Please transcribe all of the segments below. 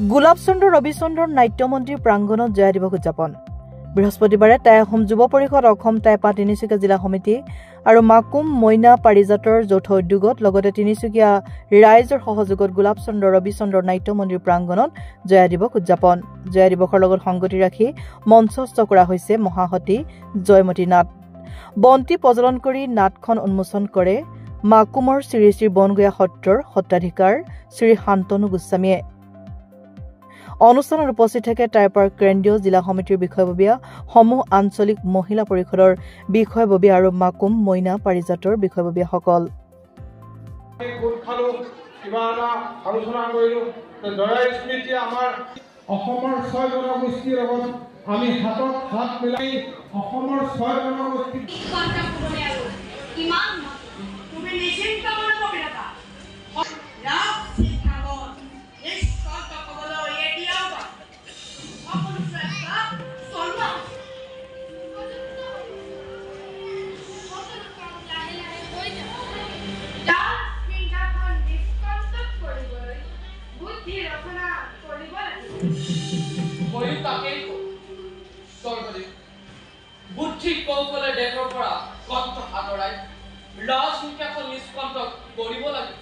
গোলাপচন্দ্ৰ ৰবিচন্দ্ৰৰ নাট্য মন্দিৰ প্ৰাংগণত জয়া দিৱস উদযাপন বৃহস্পতিবাৰে টাই অসম যুৱ পৰিষদ অসম টাইপা তিনিচুকীয়া জিলা সমিতি আৰু মাকুম মইনা পাৰিজাতৰ যৌথ উদ্যোগত লগতে তিনিচুকীয়া ৰাইজৰ সহযোগত গোলাপচন্দ্ৰ ৰবিচন্দ্ৰৰ নাট্য মন্দিৰ প্ৰাংগণত জয়া দিৱস উদযাপন জয়া দিৱসৰ লগত সংগতি ৰাখি মঞ্চস্থ কৰা হৈছে মহাসতী জয়মতী নাট বন্তি প্ৰজ্বলন কৰি নাটখন উন্মোচন কৰে মাকুমৰ শ্ৰী শ্ৰী বনগয়া সত্ৰৰ সত্ৰাধিকাৰ শ্ৰী শান্তনু গোস্বামীয়ে অনুষ্ঠানত উপস্থিত থাকে টাইপাৰ কেন্দ্ৰীয় জিলা সমিতিৰ বিষয়ববীয়া সমূহ আঞ্চলিক মহিলা পৰিষদৰ বিষয়ববীয়া আৰু মাকুম মইনা পাৰিজাতৰ বিষয়ববীয়াসকল আলোচনা কৰিলো জয়া স্মৃতি আমাৰ অসমৰ 6 জনগোষ্ঠীৰ লগত আমি হাতত হাত মিলাই অসমৰ 6 জনগোষ্ঠী কিমান তুমি নিশ্চিন্ত মনে কবিতা ৰাম শিক্ষাগত নিষ্কত কবলৈ এতিয়াও সকলো শ্ৰেষ্ঠ সন্মান বুদ্ধি কৌশলে দেশৰ পৰা কণ্ঠ আঁতৰাই ৰাজনীতিখন নিষ্কণ্ঠ কৰিব লাগে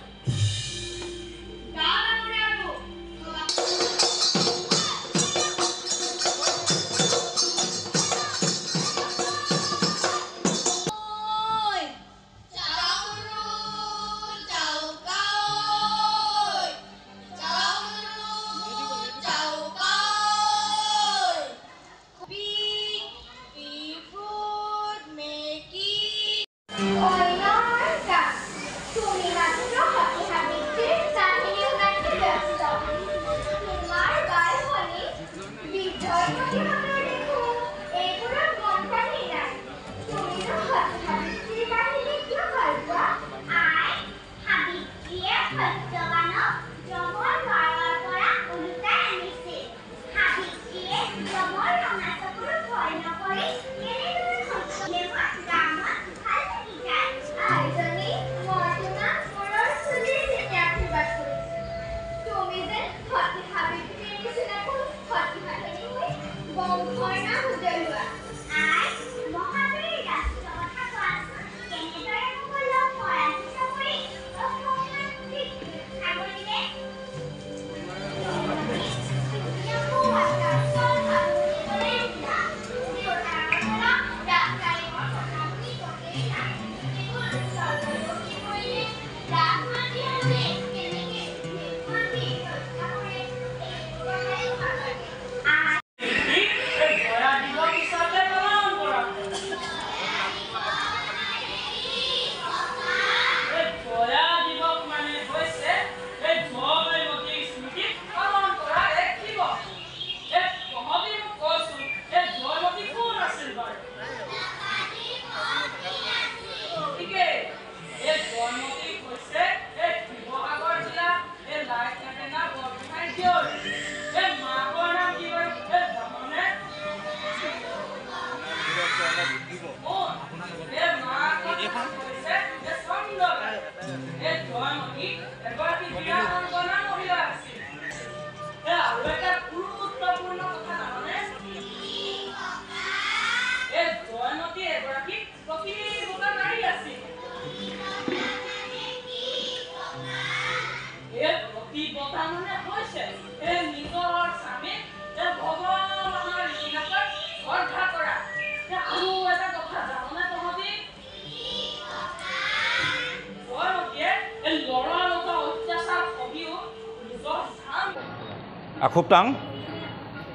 আখুপটাং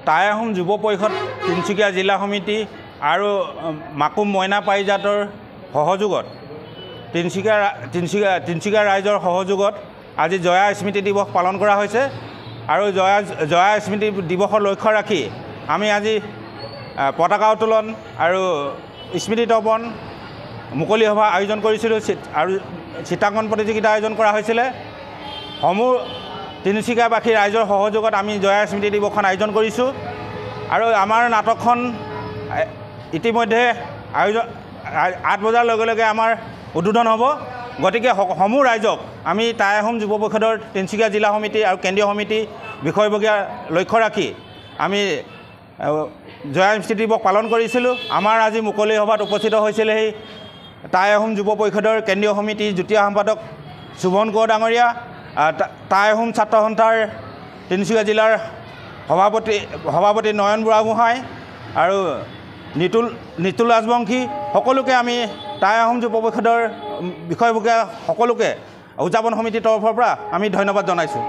টাই আহোম যুৱ পৰিষদ তিনিচুকীয়া জিলা সমিতি আৰু মাকুম মইনা পাৰিজাতৰ সহযোগত তিনিচুকীয়া ৰাইজৰ সহযোগত আজি জয়া স্মৃতি দিৱস পালন কৰা হৈছে আৰু জয়া স্মৃতি দিৱসৰ লক্ষ্য ৰাখি আমি আজি পতাকা উত্তোলন আৰু স্মৃতি তৰ্পণ মুকলি সভা আয়োজন কৰিছিলোঁ আৰু চিত্ৰাংকন প্ৰতিযোগিতা আয়োজন কৰা হৈছিলে সমূহ তিনিচুকীয়াবাসী ৰাইজৰ সহযোগত আমি জয়া স্মৃতি দিৱসখন আয়োজন কৰিছোঁ আৰু আমাৰ নাটকখন ইতিমধ্যে আয়োজন 8 বজাৰ লগে লগে আমাৰ উদ্বোধন হ'ব গতিকে সমূহ ৰাইজক আমি টাই আহোম যুৱ পৰিষদৰ তিনিচুকীয়া জিলা সমিতি আৰু কেন্দ্ৰীয় সমিতি বিষয়ববীয়া লক্ষ্য ৰাখি আমি জয়া স্মৃতি দিৱস পালন কৰিছিলোঁ। আমাৰ আজি মুকলি সভাত উপস্থিত হৈছিলেহি টাই আহোম যুৱ পৰিষদৰ কেন্দ্ৰীয় সমিতিৰ যুটীয়া সম্পাদক শুভন কোঁৱৰ ডাঙৰীয়া, টাই আহোম ছাত্ৰ সন্থাৰ তিনিচুকীয়া জিলাৰ সভাপতি নয়ন বুঢ়াগোহাঁই আৰু নিতুল ৰাজবংশী, সকলোকে আমি টাই আহোম যুৱ পৰিষদৰ বিষয়ববীয়া সকলোকে উদযাপন সমিতিৰ তৰফৰ পৰা আমি ধন্যবাদ জনাইছোঁ।